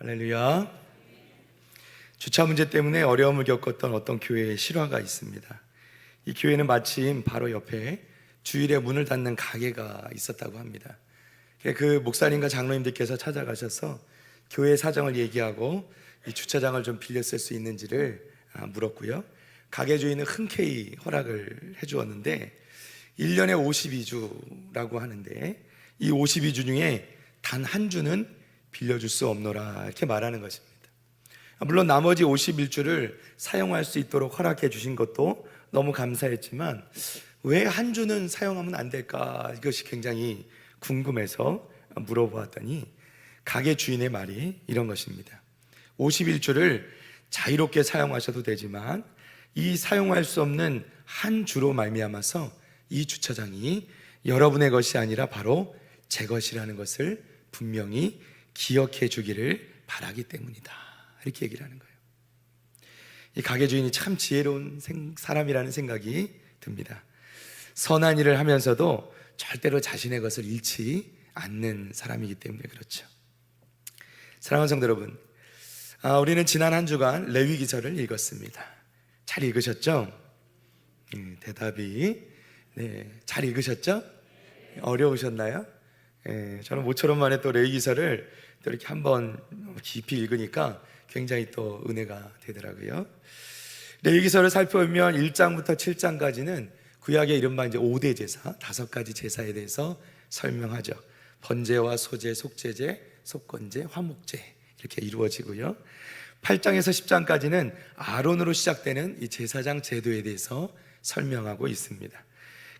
할렐루야. 주차 문제 때문에 어려움을 겪었던 어떤 교회의 실화가 있습니다. 이 교회는 마침 바로 옆에 주일에 문을 닫는 가게가 있었다고 합니다. 그 목사님과 장로님들께서 찾아가셔서 교회 사정을 얘기하고 이 주차장을 좀 빌려 쓸 수 있는지를 물었고요. 가게 주인은 흔쾌히 허락을 해주었는데 1년에 52주라고 하는데 이 52주 중에 단 한 주는 빌려줄 수 없노라 이렇게 말하는 것입니다. 물론 나머지 51주를 사용할 수 있도록 허락해 주신 것도 너무 감사했지만 왜 한 주는 사용하면 안 될까, 이것이 굉장히 궁금해서 물어보았더니 가게 주인의 말이 이런 것입니다. 51주를 자유롭게 사용하셔도 되지만 이 사용할 수 없는 한 주로 말미암아서 이 주차장이 여러분의 것이 아니라 바로 제 것이라는 것을 분명히 기억해 주기를 바라기 때문이다, 이렇게 얘기를 하는 거예요. 이 가게 주인이 참 지혜로운 사람이라는 생각이 듭니다. 선한 일을 하면서도 절대로 자신의 것을 잃지 않는 사람이기 때문에 그렇죠. 사랑하는 성도 여러분, 우리는 지난 한 주간 레위기서를 읽었습니다. 잘 읽으셨죠? 대답이 잘 읽으셨죠? 어려우셨나요? 저는 모처럼 만에 또 레위기서를 또 이렇게 한번 깊이 읽으니까 굉장히 또 은혜가 되더라고요. 레위기서를 살펴보면 1장부터 7장까지는 구약의 이른바 이제 5대 제사, 5가지 제사에 대해서 설명하죠. 번제와 소제, 속제제, 속건제, 화목제 이렇게 이루어지고요. 8장에서 10장까지는 아론으로 시작되는 이 제사장 제도에 대해서 설명하고 있습니다.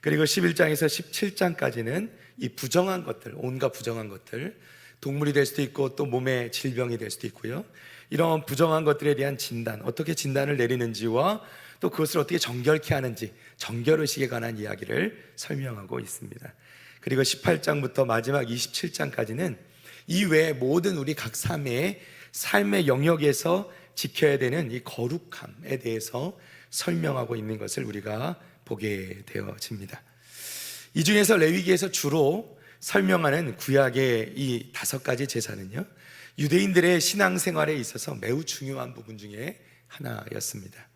그리고 11장에서 17장까지는 이 부정한 것들, 온갖 부정한 것들, 동물이 될 수도 있고 또 몸의 질병이 될 수도 있고요. 이런 부정한 것들에 대한 진단, 어떻게 진단을 내리는지와 또 그것을 어떻게 정결케 하는지, 정결의식에 관한 이야기를 설명하고 있습니다. 그리고 18장부터 마지막 27장까지는 이 외에 모든 우리 각 삶의 영역에서 지켜야 되는 이 거룩함에 대해서 설명하고 있는 것을 우리가 보게 되어집니다. 이 중에서 레위기에서 주로 설명하는 구약의 이 5가지 제사는요, 유대인들의 신앙생활에 있어서 매우 중요한 부분 중에 하나였습니다.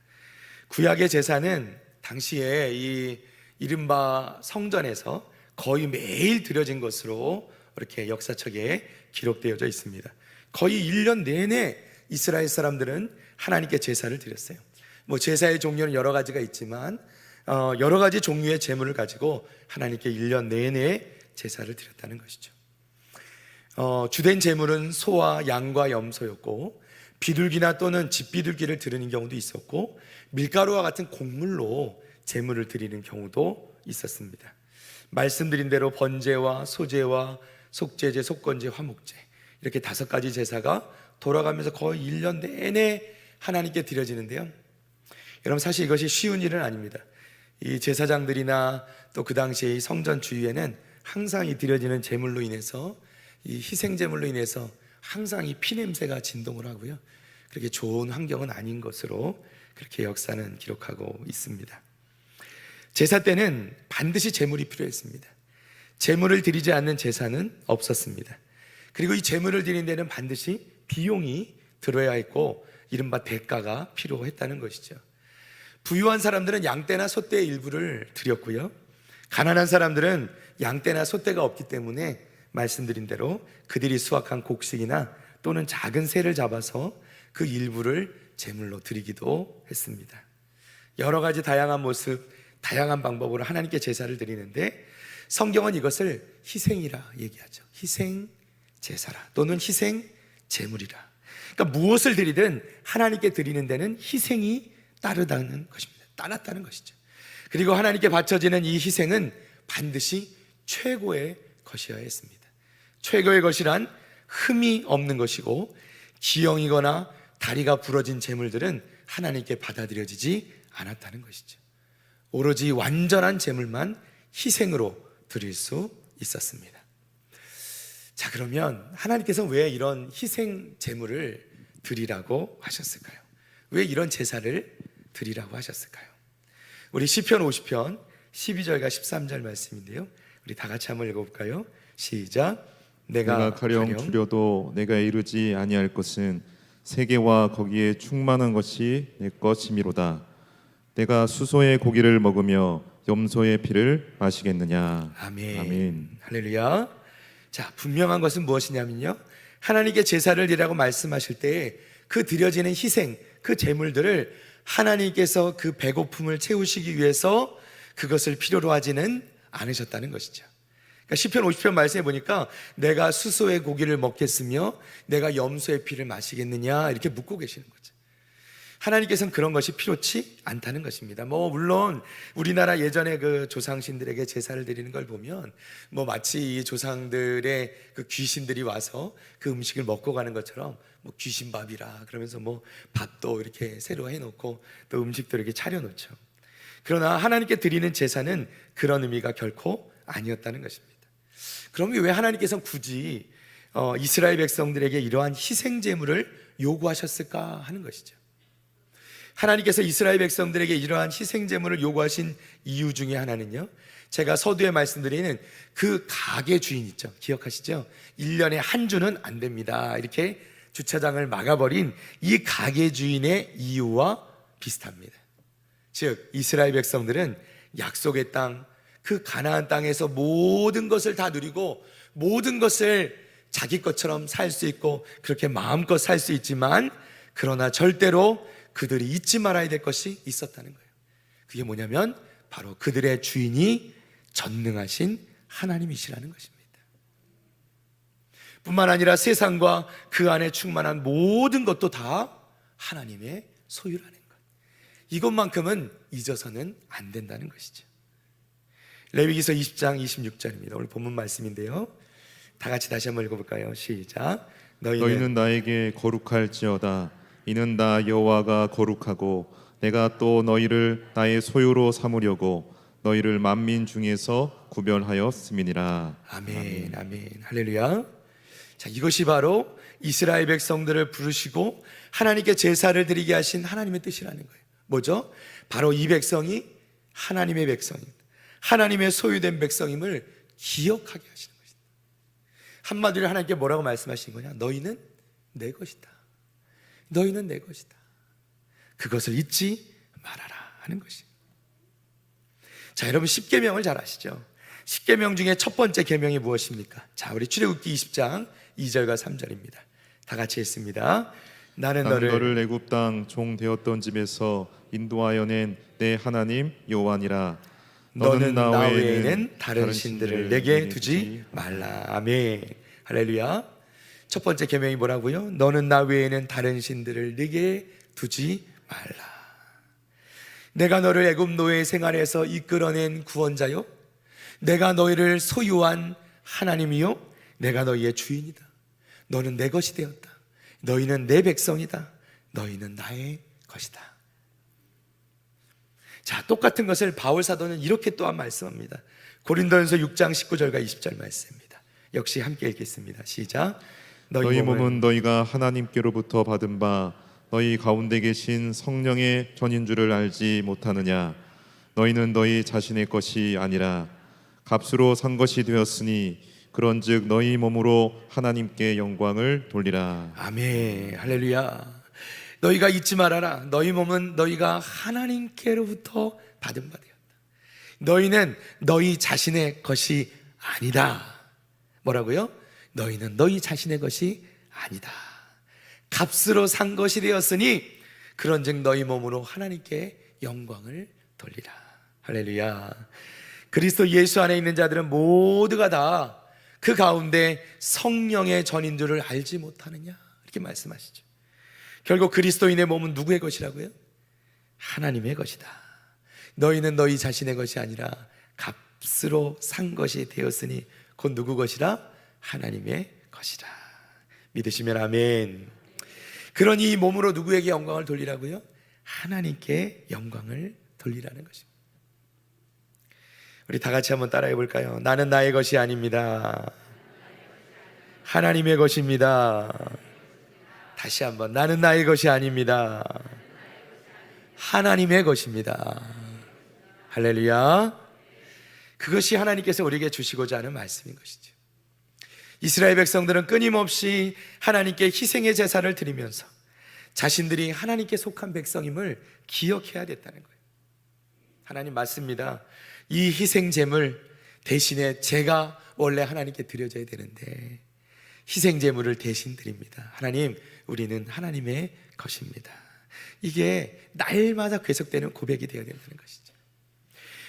구약의 제사는 당시에 이 이른바 성전에서 거의 매일 드려진 것으로 이렇게 역사책에 기록되어져 있습니다. 거의 1년 내내 이스라엘 사람들은 하나님께 제사를 드렸어요. 제사의 종류는 여러 가지가 있지만 여러 가지 종류의 제물을 가지고 하나님께 1년 내내 제사를 드렸다는 것이죠. 주된 제물은 소와 양과 염소였고, 비둘기나 또는 집비둘기를 드리는 경우도 있었고, 밀가루와 같은 곡물로 제물을 드리는 경우도 있었습니다. 말씀드린 대로 번제와 소제와 속제제, 속건제, 화목제 이렇게 5가지 제사가 돌아가면서 거의 1년 내내 하나님께 드려지는데요, 여러분 사실 이것이 쉬운 일은 아닙니다. 이 제사장들이나 또 그 당시에 성전 주위에는 항상 이 드려지는 제물로 인해서, 이 희생 제물로 인해서 항상 이 피냄새가 진동을 하고요, 그렇게 좋은 환경은 아닌 것으로 그렇게 역사는 기록하고 있습니다. 제사 때는 반드시 제물이 필요했습니다. 제물을 드리지 않는 제사는 없었습니다. 그리고 이 제물을 드리는 데는 반드시 비용이 들어야 했고 이른바 대가가 필요했다는 것이죠. 부유한 사람들은 양떼나 소떼의 일부를 드렸고요, 가난한 사람들은 양떼나 소떼가 없기 때문에 말씀드린 대로 그들이 수확한 곡식이나 또는 작은 새를 잡아서 그 일부를 제물로 드리기도 했습니다. 여러 가지 다양한 모습, 다양한 방법으로 하나님께 제사를 드리는데 성경은 이것을 희생이라 얘기하죠. 희생 제사라 또는 희생 제물이라. 그러니까 무엇을 드리든 하나님께 드리는 데는 희생이 따르다는 것입니다. 따랐다는 것이죠. 그리고 하나님께 바쳐지는 이 희생은 반드시 최고의 것이어야 했습니다. 최고의 것이란 흠이 없는 것이고, 기형이거나 다리가 부러진 제물들은 하나님께 받아들여지지 않았다는 것이죠. 오로지 완전한 제물만 희생으로 드릴 수 있었습니다. 자, 그러면 하나님께서 왜 이런 희생 제물을 드리라고 하셨을까요? 왜 이런 제사를 드리라고 하셨을까요? 우리 시편 50편 12절과 13절 말씀인데요, 우리 다 같이 한번 읽어볼까요? 시작. 내가 가령 주려도 내가 이르지 아니할 것은 세계와 거기에 충만한 것이 내 것이미로다. 내가 수소의 고기를 먹으며 염소의 피를 마시겠느냐. 아멘. 아멘. 할렐루야. 자, 분명한 것은 무엇이냐면요, 하나님께 제사를 드리라고 말씀하실 때에 그 드려지는 희생, 그 제물들을 하나님께서 그 배고픔을 채우시기 위해서 그것을 필요로 하지는 않으셨다는 것이죠. 그러니까 시편 50편 말씀해 보니까 내가 수소의 고기를 먹겠으며 내가 염소의 피를 마시겠느냐 이렇게 묻고 계시는 거죠. 하나님께서는 그런 것이 필요치 않다는 것입니다. 물론 우리나라 예전에 그 조상신들에게 제사를 드리는 걸 보면 마치 이 조상들의 그 귀신들이 와서 그 음식을 먹고 가는 것처럼 귀신밥이라 그러면서 밥도 이렇게 새로 해놓고 또 음식도 이렇게 차려놓죠. 그러나 하나님께 드리는 제사는 그런 의미가 결코 아니었다는 것입니다. 그럼 왜 하나님께서는 굳이 이스라엘 백성들에게 이러한 희생 제물을 요구하셨을까 하는 것이죠. 하나님께서 이스라엘 백성들에게 이러한 희생 제물을 요구하신 이유 중에 하나는요, 제가 서두에 말씀드리는 그 가게 주인 있죠, 기억하시죠? 1년에 한 주는 안 됩니다 이렇게 주차장을 막아버린 이 가게 주인의 이유와 비슷합니다. 즉 이스라엘 백성들은 약속의 땅, 그 가나안 땅에서 모든 것을 다 누리고 모든 것을 자기 것처럼 살 수 있고 그렇게 마음껏 살 수 있지만, 그러나 절대로 그들이 잊지 말아야 될 것이 있었다는 거예요. 그게 뭐냐면 바로 그들의 주인이 전능하신 하나님이시라는 것입니다. 뿐만 아니라 세상과 그 안에 충만한 모든 것도 다 하나님의 소유라는 것, 이것만큼은 잊어서는 안 된다는 것이죠. 레위기서 20장 26절입니다. 오늘 본문 말씀인데요, 다 같이 다시 한번 읽어볼까요? 시작. 너희는 나에게 거룩할지어다. 이는 나 여호와가 거룩하고 내가 또 너희를 나의 소유로 삼으려고 너희를 만민 중에서 구별하였음이니라. 아멘, 아멘, 할렐루야. 자, 이것이 바로 이스라엘 백성들을 부르시고 하나님께 제사를 드리게 하신 하나님의 뜻이라는 거예요. 뭐죠? 바로 이 백성이 하나님의 백성입니다. 하나님의 소유된 백성임을 기억하게 하시는 것입니다. 한마디로 하나님께 뭐라고 말씀하신 거냐? 너희는 내 것이다. 너희는 내 것이다. 그것을 잊지 말아라 하는 것입니다. 자, 여러분 10계명을 잘 아시죠? 10계명 중에 첫 번째 계명이 무엇입니까? 자, 우리 출애굽기 20장 2절과 3절입니다. 다 같이 읽습니다. 나는 너를 애굽 땅 종 되었던 집에서 인도하여 낸 내 하나님 여호와니라. 너는 나 외에는 다른 신들을 내게 두지 말라. 아멘, 할렐루야. 첫 번째 계명이 뭐라고요? 너는 나 외에는 다른 신들을 내게 두지 말라. 내가 너를 애굽 노예 생활에서 이끌어낸 구원자요, 내가 너희를 소유한 하나님이요, 내가 너희의 주인이다. 너는 내 것이 되었다. 너희는 내 백성이다. 너희는 나의 것이다. 자, 똑같은 것을 바울 사도는 이렇게 또한 말씀합니다. 고린도전서 6장 19절과 20절 말씀입니다. 역시 함께 읽겠습니다. 시작. 너희 몸은 너희가 하나님께로부터 받은 바 너희 가운데 계신 성령의 전인 줄을 알지 못하느냐. 너희는 너희 자신의 것이 아니라 값으로 산 것이 되었으니 그런즉 너희 몸으로 하나님께 영광을 돌리라. 아멘, 할렐루야. 너희가 잊지 말아라. 너희 몸은 너희가 하나님께로부터 받은 바 되었다. 너희는 너희 자신의 것이 아니다. 뭐라고요? 너희는 너희 자신의 것이 아니다. 값으로 산 것이 되었으니 그런즉 너희 몸으로 하나님께 영광을 돌리라. 할렐루야. 그리스도 예수 안에 있는 자들은 모두가 다 그 가운데 성령의 전인 줄을 알지 못하느냐 이렇게 말씀하시죠. 결국 그리스도인의 몸은 누구의 것이라고요? 하나님의 것이다. 너희는 너희 자신의 것이 아니라 값으로 산 것이 되었으니 곧 누구 것이라? 하나님의 것이라. 믿으시면 아멘. 그러니 이 몸으로 누구에게 영광을 돌리라고요? 하나님께 영광을 돌리라는 것입니다. 우리 다 같이 한번 따라해 볼까요? 나는 나의 것이 아닙니다. 하나님의 것입니다. 다시 한번, 나는 나의 것이 아닙니다. 하나님의 것입니다. 할렐루야. 그것이 하나님께서 우리에게 주시고자 하는 말씀인 것이죠. 이스라엘 백성들은 끊임없이 하나님께 희생의 제사를 드리면서 자신들이 하나님께 속한 백성임을 기억해야 됐다는 거예요. 하나님 맞습니다. 이 희생 제물 대신에 제가 원래 하나님께 드려져야 되는데 희생 제물을 대신 드립니다. 하나님, 우리는 하나님의 것입니다. 이게 날마다 계속되는 고백이 되어야 된다는 것이죠.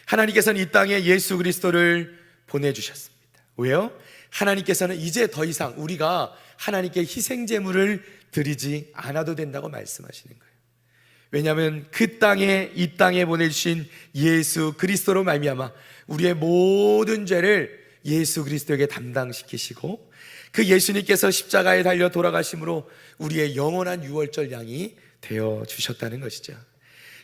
하나님께서는 이 땅에 예수 그리스도를 보내주셨습니다. 왜요? 하나님께서는 이제 더 이상 우리가 하나님께 희생 제물을 드리지 않아도 된다고 말씀하시는 거예요. 왜냐하면 그 땅에, 이 땅에 보내주신 예수 그리스도로 말미암아 우리의 모든 죄를 예수 그리스도에게 담당시키시고 그 예수님께서 십자가에 달려 돌아가심으로 우리의 영원한 유월절 양이 되어 주셨다는 것이죠.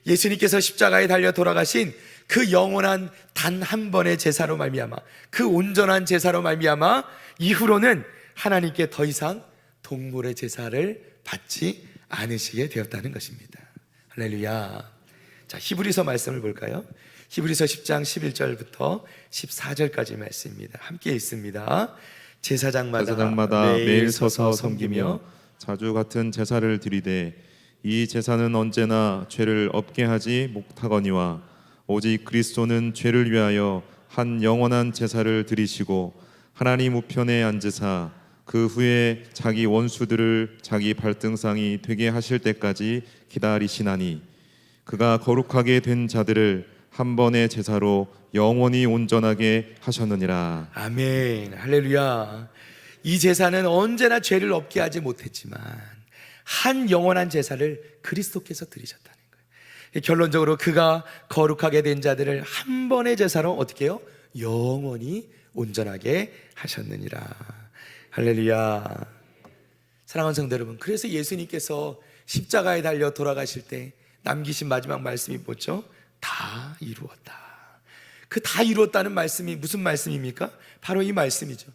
예수님께서 십자가에 달려 돌아가신 그 영원한 단 한 번의 제사로 말미암아, 그 온전한 제사로 말미암아 이후로는 하나님께 더 이상 동물의 제사를 받지 않으시게 되었다는 것입니다. 할렐루야. 자, 히브리서 말씀을 볼까요? 히브리서 10장 11절부터 14절까지 말씀입니다. 함께 읽습니다. 제사장마다 매일 서서 섬기며 자주 같은 제사를 드리되 이 제사는 언제나 죄를 없게 하지 못하거니와 오직 그리스도는 죄를 위하여 한 영원한 제사를 드리시고 하나님 우편에 앉으사 그 후에 자기 원수들을 자기 발등상이 되게 하실 때까지 기다리시나니 그가 거룩하게 된 자들을 한 번의 제사로 영원히 온전하게 하셨느니라. 아멘. 할렐루야. 이 제사는 언제나 죄를 없게 하지 못했지만 한 영원한 제사를 그리스도께서 드리셨다는 거예요. 결론적으로 그가 거룩하게 된 자들을 한 번의 제사로 어떻게 해요? 영원히 온전하게 하셨느니라. 할렐루야. 사랑하는 성도 여러분, 그래서 예수님께서 십자가에 달려 돌아가실 때 남기신 마지막 말씀이 뭐죠? 다 이루었다. 그 다 이루었다는 말씀이 무슨 말씀입니까? 바로 이 말씀이죠.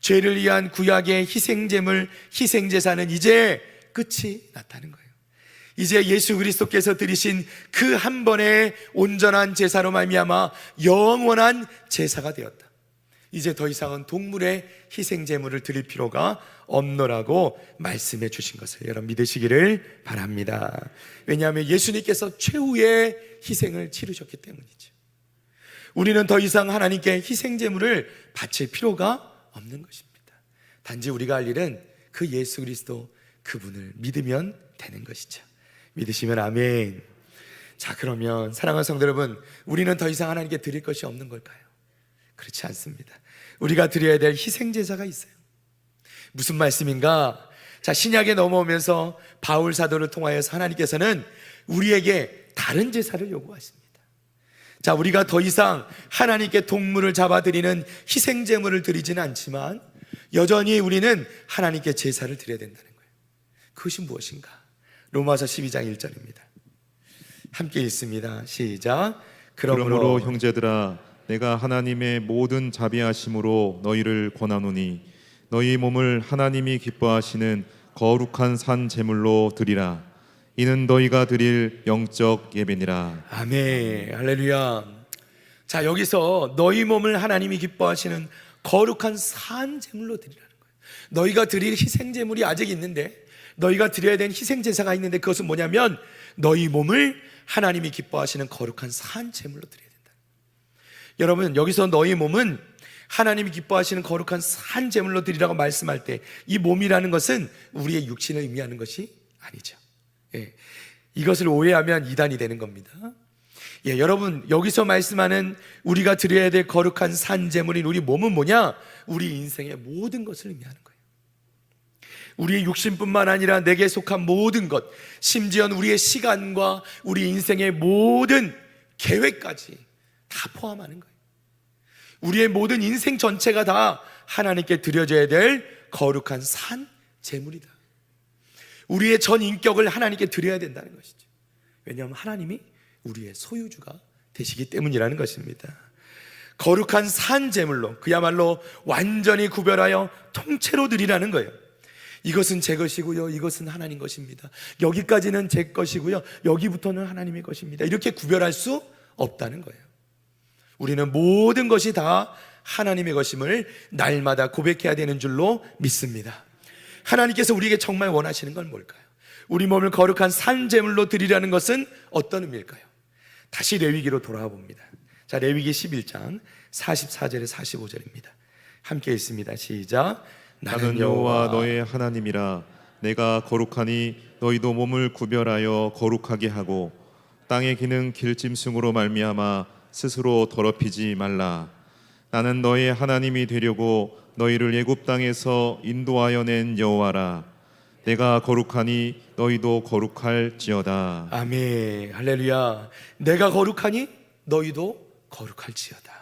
죄를 위한 구약의 희생제물, 희생제사는 이제 끝이 났다는 거예요. 이제 예수 그리스도께서 드리신 그 한 번의 온전한 제사로 말미암아 영원한 제사가 되었다. 이제 더 이상은 동물의 희생제물을 드릴 필요가 없노라고 말씀해 주신 것을 여러분 믿으시기를 바랍니다. 왜냐하면 예수님께서 최후의 희생을 치르셨기 때문이죠. 우리는 더 이상 하나님께 희생제물을 바칠 필요가 없는 것입니다. 단지 우리가 할 일은 그 예수 그리스도 그분을 믿으면 되는 것이죠. 믿으시면 아멘. 자, 그러면 사랑하는 성도 여러분, 우리는 더 이상 하나님께 드릴 것이 없는 걸까요? 그렇지 않습니다. 우리가 드려야 될 희생제사가 있어요. 무슨 말씀인가? 자, 신약에 넘어오면서 바울 사도를 통하여서 하나님께서는 우리에게 다른 제사를 요구하십니다. 자, 우리가 더 이상 하나님께 동물을 잡아드리는 희생제물을 드리지는 않지만 여전히 우리는 하나님께 제사를 드려야 된다는 거예요. 그것이 무엇인가? 로마서 12장 1절입니다. 함께 읽습니다. 시작. 그러므로 형제들아 내가 하나님의 모든 자비하심으로 너희를 권하노니 너희 몸을 하나님이 기뻐하시는 거룩한 산 제물로 드리라. 이는 너희가 드릴 영적 예배니라. 아멘. 할렐루야. 자, 여기서 너희 몸을 하나님이 기뻐하시는 거룩한 산 제물로 드리라는 거예요. 너희가 드릴 희생 제물이 아직 있는데, 너희가 드려야 되는 희생 제사가 있는데 그것은 뭐냐면 너희 몸을 하나님이 기뻐하시는 거룩한 산 제물로 드려야 된다. 여러분, 여기서 너희 몸은 하나님이 기뻐하시는 거룩한 산 제물로 드리라고 말씀할 때 이 몸이라는 것은 우리의 육신을 의미하는 것이 아니죠. 예, 이것을 오해하면 이단이 되는 겁니다. 예, 여러분, 여기서 말씀하는 우리가 드려야 될 거룩한 산 제물인 우리 몸은 뭐냐? 우리 인생의 모든 것을 의미하는 거예요. 우리의 육신뿐만 아니라 내게 속한 모든 것, 심지어 우리의 시간과 우리 인생의 모든 계획까지 다 포함하는 거예요. 우리의 모든 인생 전체가 다 하나님께 드려져야 될 거룩한 산 제물이다. 우리의 전 인격을 하나님께 드려야 된다는 것이죠. 왜냐하면 하나님이 우리의 소유주가 되시기 때문이라는 것입니다. 거룩한 산 제물로, 그야말로 완전히 구별하여 통째로 드리라는 거예요. 이것은 제 것이고요, 이것은 하나님 것입니다. 여기까지는 제 것이고요, 여기부터는 하나님의 것입니다. 이렇게 구별할 수 없다는 거예요. 우리는 모든 것이 다 하나님의 것임을 날마다 고백해야 되는 줄로 믿습니다. 하나님께서 우리에게 정말 원하시는 건 뭘까요? 우리 몸을 거룩한 산제물로 드리라는 것은 어떤 의미일까요? 다시 레위기로 돌아와 봅니다. 자, 레위기 11장 44절에 45절입니다. 함께 읽습니다. 시작. 나는 여호와 너의 하나님이라. 내가 거룩하니 너희도 몸을 구별하여 거룩하게 하고 땅에 기는 길짐승으로 말미암아 스스로 더럽히지 말라. 나는 너의 하나님이 되려고 너희를 애굽 땅에서 인도하여 낸 여호와라. 내가 거룩하니 너희도 거룩할지어다. 아멘. 할렐루야. 내가 거룩하니 너희도 거룩할지어다.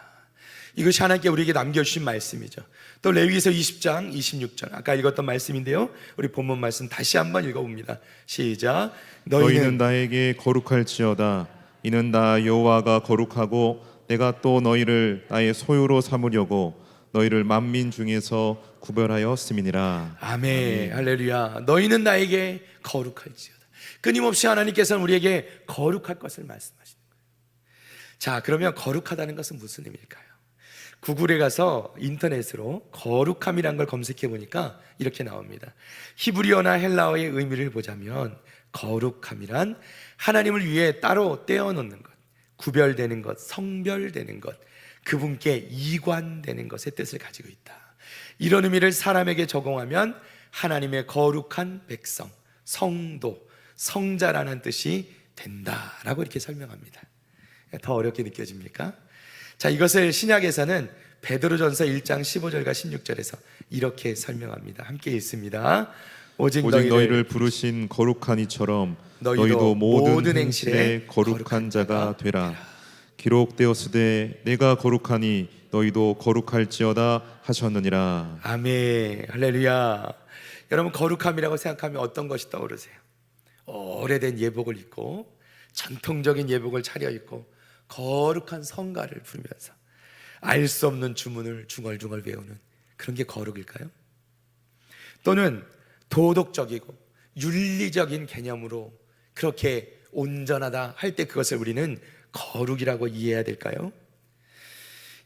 이것이 하나님께 우리에게 남겨주신 말씀이죠. 또 레위기서 20장 26절 아까 읽었던 말씀인데요, 우리 본문 말씀 다시 한번 읽어봅니다. 시작. 너희는 나에게 거룩할지어다. 이는 나 여호와가 거룩하고 내가 또 너희를 나의 소유로 삼으려고 너희를 만민 중에서 구별하였음이니라. 아멘. 할렐루야. 너희는 나에게 거룩할지어다. 끊임없이 하나님께서는 우리에게 거룩할 것을 말씀하시는 거예요. 자, 그러면 거룩하다는 것은 무슨 의미일까요? 구글에 가서 인터넷으로 거룩함이란 걸 검색해 보니까 이렇게 나옵니다. 히브리어나 헬라어의 의미를 보자면 거룩함이란 하나님을 위해 따로 떼어놓는 것, 구별되는 것, 성별되는 것, 그분께 이관되는 것의 뜻을 가지고 있다. 이런 의미를 사람에게 적용하면 하나님의 거룩한 백성, 성도, 성자라는 뜻이 된다라고 이렇게 설명합니다. 더 어렵게 느껴집니까? 자, 이것을 신약에서는 베드로전서 1장 15절과 16절에서 이렇게 설명합니다. 함께 읽습니다. 오직 너희를 부르신 거룩한 이처럼 너희도 모든 행실에 거룩한 자가 되라. 기록되었으되 내가 거룩하니 너희도 거룩할지어다 하셨느니라. 아멘. 할렐루야. 여러분, 거룩함이라고 생각하면 어떤 것이 떠오르세요? 오래된 예복을 입고 전통적인 예복을 차려입고 거룩한 성가를 부르면서 알 수 없는 주문을 중얼중얼 외우는 그런 게 거룩일까요? 또는 도덕적이고 윤리적인 개념으로 그렇게 온전하다 할 때 그것을 우리는 거룩이라고 이해해야 될까요?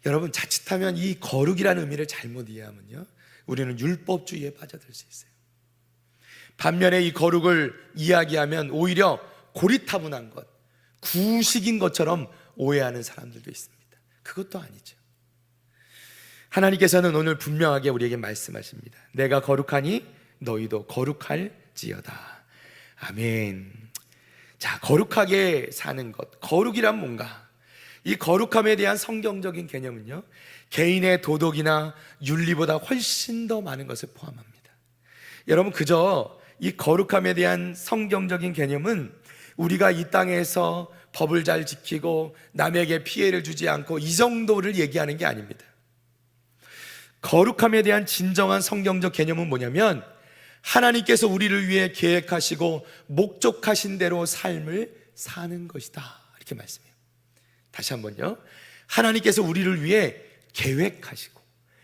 여러분, 자칫하면 이 거룩이라는 의미를 잘못 이해하면요, 우리는 율법주의에 빠져들 수 있어요. 반면에 이 거룩을 이야기하면 오히려 고리타분한 것, 구식인 것처럼 오해하는 사람들도 있습니다. 그것도 아니죠. 하나님께서는 오늘 분명하게 우리에게 말씀하십니다. 내가 거룩하니 너희도 거룩할지어다. 아멘. 자, 거룩하게 사는 것, 거룩이란 뭔가? 이 거룩함에 대한 성경적인 개념은요, 개인의 도덕이나 윤리보다 훨씬 더 많은 것을 포함합니다. 여러분, 그저 이 거룩함에 대한 성경적인 개념은 우리가 이 땅에서 법을 잘 지키고 남에게 피해를 주지 않고 이 정도를 얘기하는 게 아닙니다. 거룩함에 대한 진정한 성경적 개념은 뭐냐면 하나님께서 우리를 위해 계획하시고 목적하신 대로 삶을 사는 것이다, 이렇게 말씀해요. 다시 한번요. 하나님께서 우리를 위해 계획하시고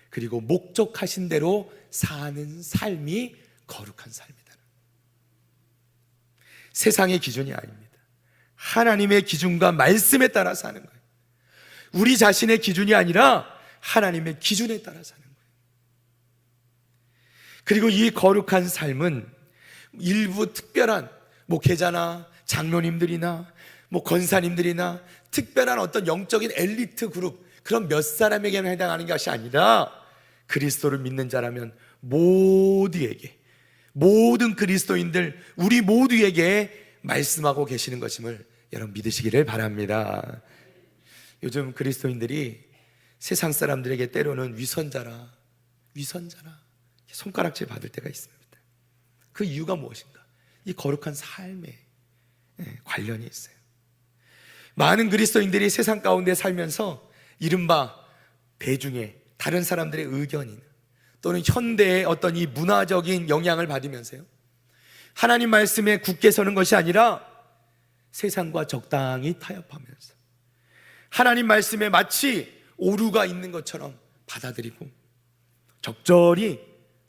그리고 목적하신 대로 사는 삶이 거룩한 삶이다. 세상의 기준이 아닙니다. 하나님의 기준과 말씀에 따라 사는 거예요. 우리 자신의 기준이 아니라 하나님의 기준에 따라 사는 거예요. 그리고 이 거룩한 삶은 일부 특별한 목회자나 장로님들이나 권사님들이나 특별한 어떤 영적인 엘리트 그룹, 그런 몇 사람에게만 해당하는 것이 아니라 그리스도를 믿는 자라면 모두에게, 모든 그리스도인들, 우리 모두에게 말씀하고 계시는 것임을 여러분 믿으시기를 바랍니다. 요즘 그리스도인들이 세상 사람들에게 때로는 위선자라 손가락질 받을 때가 있습니다. 그 이유가 무엇인가? 이 거룩한 삶에 관련이 있어요. 많은 그리스도인들이 세상 가운데 살면서 이른바 대중의 다른 사람들의 의견이나 또는 현대의 어떤 이 문화적인 영향을 받으면서요, 하나님 말씀에 굳게 서는 것이 아니라 세상과 적당히 타협하면서 하나님 말씀에 마치 오류가 있는 것처럼 받아들이고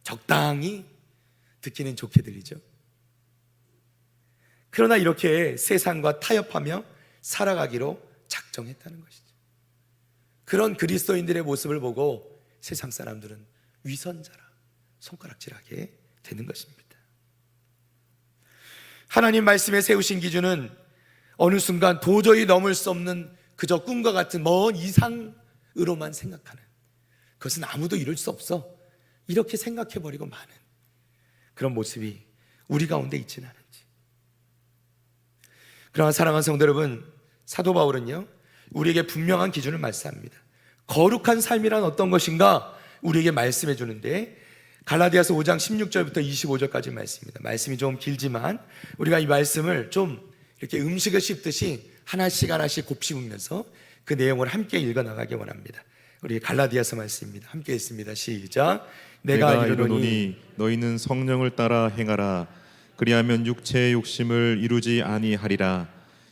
적당히 듣기는 좋게 들리죠. 그러나 이렇게 세상과 타협하며 살아가기로 작정했다는 것이죠. 그런 그리스도인들의 모습을 보고 세상 사람들은 위선자라 손가락질하게 되는 것입니다. 하나님 말씀에 세우신 기준은 어느 순간 도저히 넘을 수 없는 그저 꿈과 같은 먼 이상으로만 생각하는, 그것은 아무도 이룰 수 없어, 이렇게 생각해버리고 마는 그런 모습이 우리 가운데 있지는 않은지. 그러나 사랑하는 성도 여러분, 사도 바울은요 우리에게 분명한 기준을 말씀합니다. 거룩한 삶이란 어떤 것인가 우리에게 말씀해 주는데, 갈라디아서 5장 16절부터 25절까지 말씀입니다. 말씀이 좀 길지만 우리가 이 말씀을 좀 이렇게 음식을 씹듯이 하나씩 곱씹으면서 그 내용을 함께 읽어나가기 원합니다. 우리 갈라디아서 말씀입니다. 함께 읽습니다. 시작. 내가 이르노니 너희는 성령을 따라 행하라. 그리하면 육체의 욕심을 이루지 아니하리라.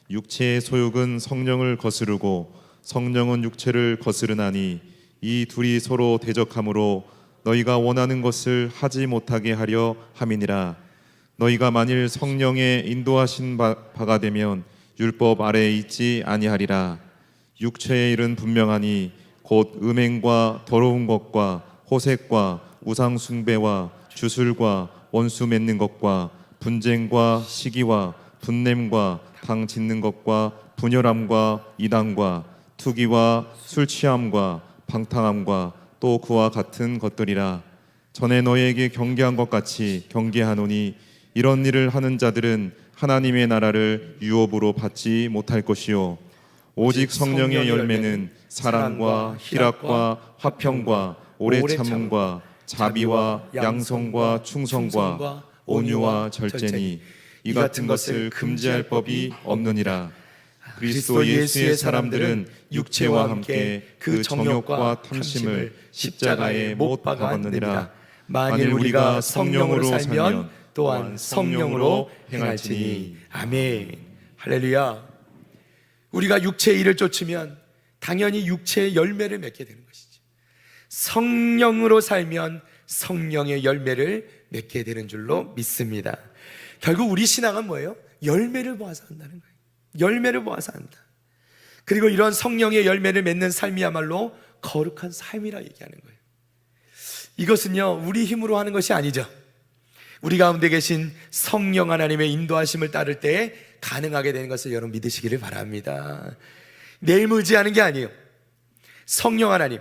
육체의 소욕은 성령을 거스르고 성령은 육체를 거스르나니 이 둘이 서로 대적하므로 너희가 원하는 것을 하지 못하게 하려 함이니라. 너희가 만일 성령의 인도하신 바가 되면 율법 아래에 있지 아니하리라. 육체의 일은 분명하니 곧 음행과 더러운 것과 호색과 우상 숭배와 주술과 원수 맺는 것과 분쟁과 시기와 분냄과 당 짓는 것과 분열함과 이단과 투기와 술 취함과 방탕함과 또 그와 같은 것들이라. 전에 너희에게 경계한 것 같이 경계하노니 이런 일을 하는 자들은 하나님의 나라를 유업으로 받지 못할 것이요 오직 성령의 열매는 사랑과 희락과 화평과 오래 참음과 자비와 양성과 충성과 온유와 절제니 이 같은 것을 금지할 법이 없느니라. 그리스도 예수의 사람들은 육체와 함께 그 정욕과 탐심을 십자가에 못 박았느니라. 만일 우리가 성령으로 살면 또한 성령으로 행할지니. 아멘. 할렐루야. 우리가 육체의 일을 쫓으면 당연히 육체의 열매를 맺게 되는 것이죠. 성령으로 살면 성령의 열매를 맺게 되는 줄로 믿습니다. 결국 우리 신앙은 뭐예요? 열매를 보아서 한다는 거예요. 열매를 보아서 한다. 그리고 이런 성령의 열매를 맺는 삶이야말로 거룩한 삶이라 얘기하는 거예요. 이것은요 우리 힘으로 하는 것이 아니죠. 우리 가운데 계신 성령 하나님의 인도하심을 따를 때 가능하게 되는 것을 여러분 믿으시기를 바랍니다. 내 힘을 의지하는 게 아니에요. 성령 하나님,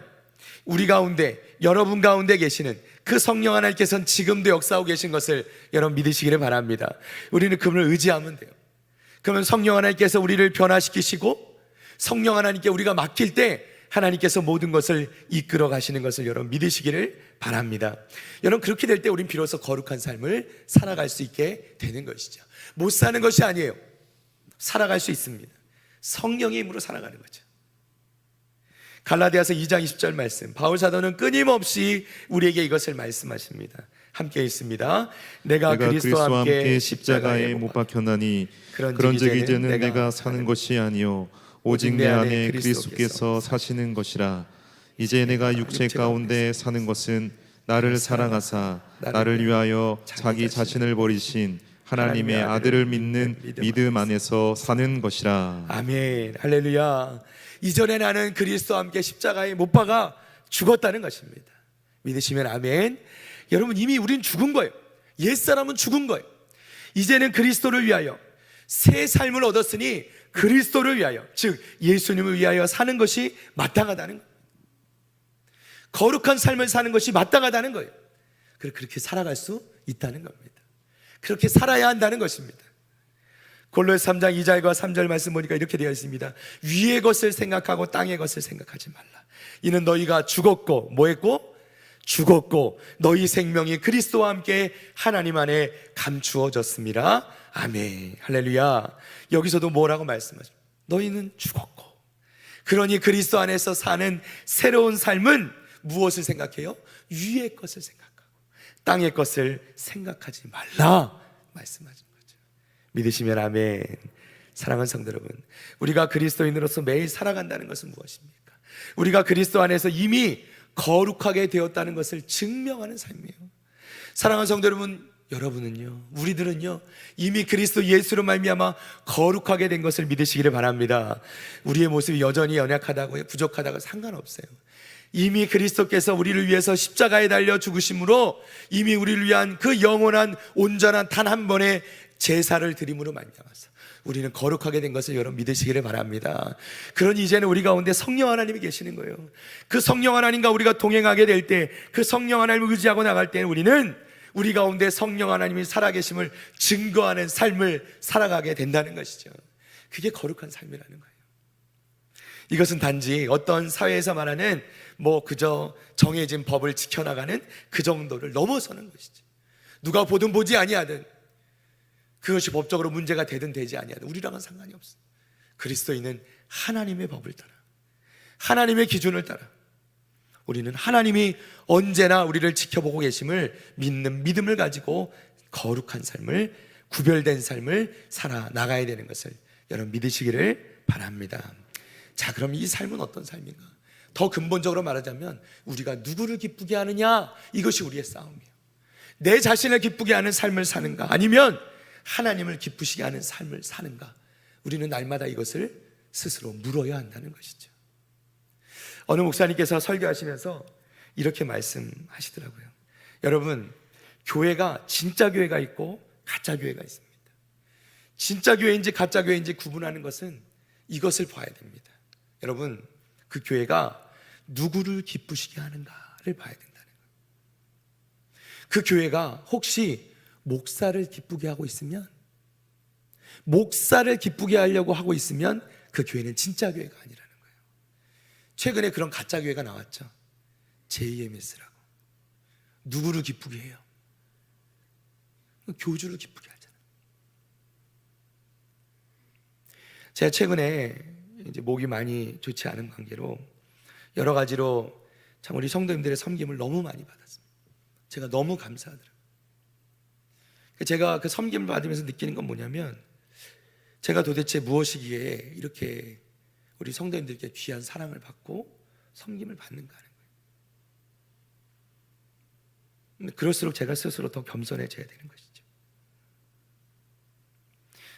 우리 가운데, 여러분 가운데 계시는 그 성령 하나님께서는 지금도 역사하고 계신 것을 여러분 믿으시기를 바랍니다. 우리는 그분을 의지하면 돼요. 그러면 성령 하나님께서 우리를 변화시키시고 성령 하나님께 우리가 맡길 때 하나님께서 모든 것을 이끌어 가시는 것을 여러분 믿으시기를 바랍니다. 여러분 그렇게 될 때 우린 비로소 거룩한 삶을 살아갈 수 있게 되는 것이죠. 못 사는 것이 아니에요. 살아갈 수 있습니다. 성령의 힘으로 살아가는 거죠. 갈라디아서 2장 20절 말씀, 바울 사도는 끊임없이 우리에게 이것을 말씀하십니다. 함께 있습니다. 내가 그리스도와 함께 십자가에 못 박혔나니 그런즉 이제는 내가 사는 것이 아니요 오직 내 안에 그리스도께서 사시는 것이라. 이제 내가 육체 가운데 사는 것은 나를 사랑하사 나를 위하여 자기 자신을 버리신 하나님의 아들을 믿는 믿음 안에서 사는 것이라. 아멘. 할렐루야. 이전에 나는 그리스도와 함께 십자가에 못 박아 죽었다는 것입니다. 믿으시면 아멘. 여러분 이미 우린 죽은 거예요. 옛사람은 죽은 거예요. 이제는 그리스도를 위하여 새 삶을 얻었으니 그리스도를 위하여, 즉 예수님을 위하여 사는 것이 마땅하다는 거예요. 거룩한 삶을 사는 것이 마땅하다는 거예요. 그렇게 살아갈 수 있다는 겁니다. 그렇게 살아야 한다는 것입니다. 골로새 3장 2절과 3절 말씀 보니까 이렇게 되어 있습니다. 위의 것을 생각하고 땅의 것을 생각하지 말라. 이는 너희가 죽었고 뭐 했고? 죽었고 너희 생명이 그리스도와 함께 하나님 안에 감추어졌습니다. 아멘. 할렐루야. 여기서도 뭐라고 말씀하죠? 너희는 죽었고, 그러니 그리스도 안에서 사는 새로운 삶은 무엇을 생각해요? 위의 것을 생각하고 땅의 것을 생각하지 말라 말씀하신 거죠. 믿으시면 아멘. 사랑하는 성도 여러분, 우리가 그리스도인으로서 매일 살아간다는 것은 무엇입니까? 우리가 그리스도 안에서 이미 거룩하게 되었다는 것을 증명하는 삶이에요. 사랑하는 성도 여러분, 여러분은요, 우리들은요, 이미 그리스도 예수로 말미암아 거룩하게 된 것을 믿으시기를 바랍니다. 우리의 모습이 여전히 연약하다고 부족하다고 상관없어요. 이미 그리스도께서 우리를 위해서 십자가에 달려 죽으심으로 이미 우리를 위한 그 영원한 온전한 단 한 번의 제사를 드림으로 말미암아서 우리는 거룩하게 된 것을 여러분 믿으시기를 바랍니다. 그러니 이제는 우리 가운데 성령 하나님이 계시는 거예요. 그 성령 하나님과 우리가 동행하게 될 때, 그 성령 하나님을 의지하고 나갈 때는 우리는 우리 가운데 성령 하나님이 살아계심을 증거하는 삶을 살아가게 된다는 것이죠. 그게 거룩한 삶이라는 거예요. 이것은 단지 어떤 사회에서 말하는 그저 정해진 법을 지켜나가는 그 정도를 넘어서는 것이죠. 누가 보든 보지 아니하든 그것이 법적으로 문제가 되든 되지 아니하든 우리랑은 상관이 없어요. 그리스도인은 하나님의 법을 따라, 하나님의 기준을 따라 우리는 하나님이 언제나 우리를 지켜보고 계심을 믿는 믿음을 가지고 거룩한 삶을, 구별된 삶을 살아나가야 되는 것을 여러분 믿으시기를 바랍니다. 자, 그럼 이 삶은 어떤 삶인가? 더 근본적으로 말하자면 우리가 누구를 기쁘게 하느냐, 이것이 우리의 싸움이에요. 내 자신을 기쁘게 하는 삶을 사는가, 아니면 하나님을 기쁘시게 하는 삶을 사는가? 우리는 날마다 이것을 스스로 물어야 한다는 것이죠. 어느 목사님께서 설교하시면서 이렇게 말씀하시더라고요. 여러분, 교회가 진짜 교회가 있고 가짜 교회가 있습니다. 진짜 교회인지 가짜 교회인지 구분하는 것은 이것을 봐야 됩니다. 여러분, 그 교회가 누구를 기쁘시게 하는가를 봐야 된다는 거예요. 그 교회가 혹시 목사를 기쁘게 하고 있으면, 목사를 기쁘게 하려고 하고 있으면 그 교회는 진짜 교회가 아니라는 거예요. 최근에 그런 가짜 교회가 나왔죠. JMS라고. 누구를 기쁘게 해요? 교주를 기쁘게 하잖아요. 제가 최근에 이제 목이 많이 좋지 않은 관계로 여러 가지로 참 우리 성도님들의 섬김을 너무 많이 받았습니다. 제가 너무 감사하더라고요. 제가 그 섬김을 받으면서 느끼는 건 뭐냐면, 제가 도대체 무엇이기에 이렇게 우리 성도님들께 귀한 사랑을 받고 섬김을 받는가 하는 거예요. 그럴수록 제가 스스로 더 겸손해져야 되는 것이죠.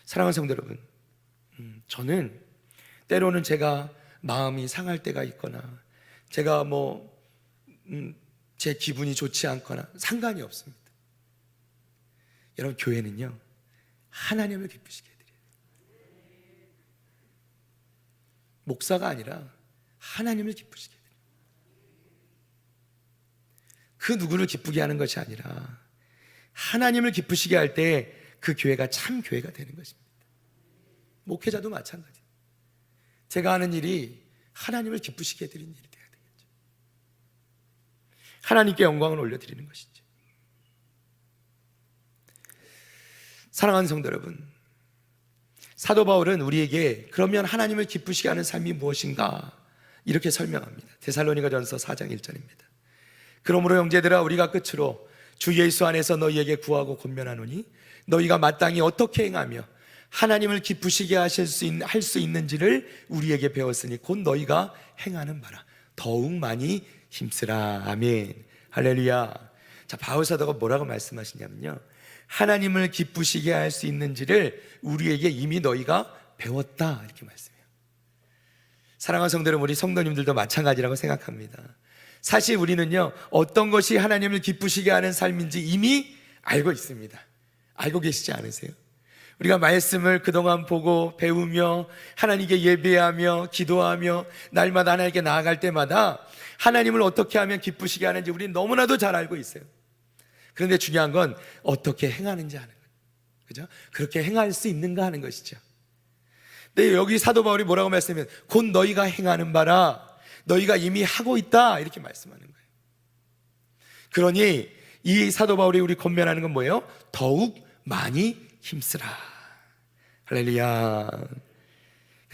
사랑하는 성도 여러분, 저는 때로는 제가 마음이 상할 때가 있거나 제가 제 기분이 좋지 않거나 상관이 없습니다. 여러분, 교회는요, 하나님을 기쁘시게 해드려요. 목사가 아니라 하나님을 기쁘시게 해드려요. 그 누구를 기쁘게 하는 것이 아니라 하나님을 기쁘시게 할 때 그 교회가 참 교회가 되는 것입니다. 목회자도 마찬가지. 제가 하는 일이 하나님을 기쁘시게 해드리는 일이 되어야 되겠죠. 하나님께 영광을 올려드리는 것이죠. 사랑하는 성도 여러분, 사도 바울은 우리에게 그러면 하나님을 기쁘시게 하는 삶이 무엇인가 이렇게 설명합니다. 데살로니가전서 4장 1절입니다. 그러므로 형제들아, 우리가 끝으로 주 예수 안에서 너희에게 구하고 권면하노니 너희가 마땅히 어떻게 행하며 하나님을 기쁘시게 할 수 있는지를 우리에게 배웠으니 곧 너희가 행하는 바라 더욱 많이 힘쓰라. 아멘. 할렐루야. 자, 바울 사도가 뭐라고 말씀하시냐면요, 하나님을 기쁘시게 할 수 있는지를 우리에게 이미 너희가 배웠다, 이렇게 말씀해요. 사랑하는 성도 여러분, 우리 성도님들도 마찬가지라고 생각합니다. 사실 우리는요, 어떤 것이 하나님을 기쁘시게 하는 삶인지 이미 알고 있습니다. 알고 계시지 않으세요? 우리가 말씀을 그동안 보고 배우며 하나님께 예배하며 기도하며 날마다 하나님께 나아갈 때마다 하나님을 어떻게 하면 기쁘시게 하는지 우리는 너무나도 잘 알고 있어요. 그런데 중요한 건 어떻게 행하는지 하는 거예요. 그죠? 그렇게 행할 수 있는가 하는 것이죠. 근데 여기 사도 바울이 뭐라고 말씀하면 곧 너희가 행하는 바라, 너희가 이미 하고 있다, 이렇게 말씀하는 거예요. 그러니 이 사도 바울이 우리 권면하는 건 뭐예요? 더욱 많이 힘쓰라. 할렐루야.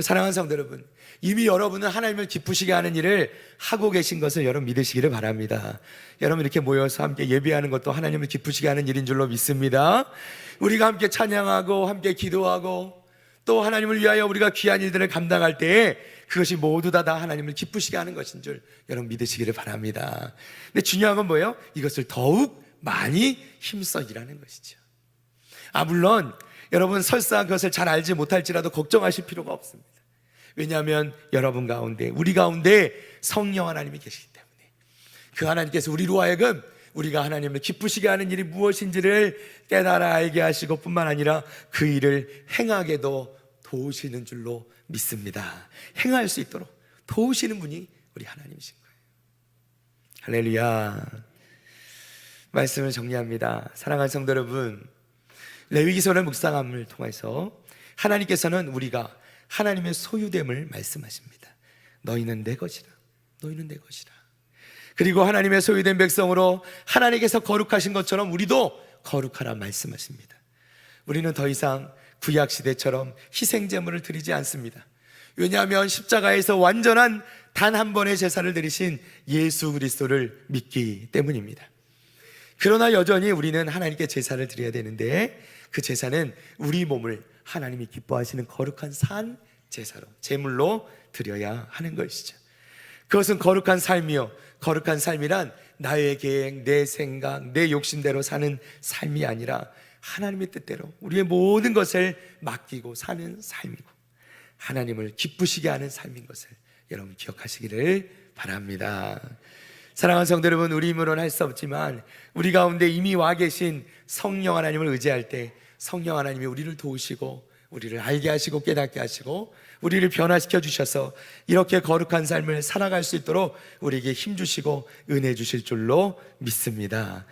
사랑하는 성도 여러분, 이미 여러분은 하나님을 기쁘시게 하는 일을 하고 계신 것을 여러분 믿으시기를 바랍니다. 여러분, 이렇게 모여서 함께 예배하는 것도 하나님을 기쁘시게 하는 일인 줄로 믿습니다. 우리가 함께 찬양하고 함께 기도하고 또 하나님을 위하여 우리가 귀한 일들을 감당할 때 그것이 모두 다 하나님을 기쁘시게 하는 것인 줄 여러분 믿으시기를 바랍니다. 근데 중요한 건 뭐예요? 이것을 더욱 많이 힘써 일하는 것이죠. 물론 여러분 설사 그것을 잘 알지 못할지라도 걱정하실 필요가 없습니다. 왜냐하면 여러분 가운데, 우리 가운데 성령 하나님이 계시기 때문에 그 하나님께서 우리로 하여금 우리가 하나님을 기쁘시게 하는 일이 무엇인지를 깨달아 알게 하시고 뿐만 아니라 그 일을 행하게도 도우시는 줄로 믿습니다. 행할 수 있도록 도우시는 분이 우리 하나님이신 거예요. 할렐루야. 말씀을 정리합니다. 사랑하는 성도 여러분, 레위기서를 묵상함을 통해서 하나님께서는 우리가 하나님의 소유됨을 말씀하십니다. 너희는 내 것이라. 너희는 내 것이라. 그리고 하나님의 소유된 백성으로 하나님께서 거룩하신 것처럼 우리도 거룩하라 말씀하십니다. 우리는 더 이상 구약 시대처럼 희생 제물을 드리지 않습니다. 왜냐하면 십자가에서 완전한 단 한 번의 제사를 드리신 예수 그리스도를 믿기 때문입니다. 그러나 여전히 우리는 하나님께 제사를 드려야 되는데 그 제사는 우리 몸을 하나님이 기뻐하시는 거룩한 산 제사로, 제물로 드려야 하는 것이죠. 그것은 거룩한 삶이요, 거룩한 삶이란 나의 계획, 내 생각, 내 욕심대로 사는 삶이 아니라 하나님의 뜻대로 우리의 모든 것을 맡기고 사는 삶이고 하나님을 기쁘시게 하는 삶인 것을 여러분 기억하시기를 바랍니다. 사랑하는 성도 여러분, 우리 힘으로는 할 수 없지만 우리 가운데 이미 와 계신 성령 하나님을 의지할 때 성령 하나님이 우리를 도우시고 우리를 알게 하시고 깨닫게 하시고 우리를 변화시켜 주셔서 이렇게 거룩한 삶을 살아갈 수 있도록 우리에게 힘 주시고 은혜 주실 줄로 믿습니다.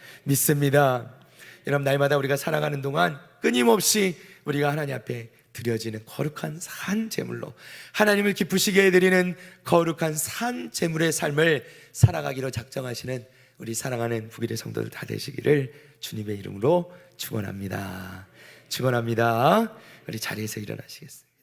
여러분, 날마다 우리가 살아가는 동안 끊임없이 우리가 하나님 앞에 드려지는 거룩한 산 제물로 하나님을 기쁘시게 해드리는 거룩한 산 제물의 삶을 살아가기로 작정하시는 우리 사랑하는 북일의 성도들 다 되시기를 주님의 이름으로 축원합니다. 우리 자리에서 일어나시겠습니다.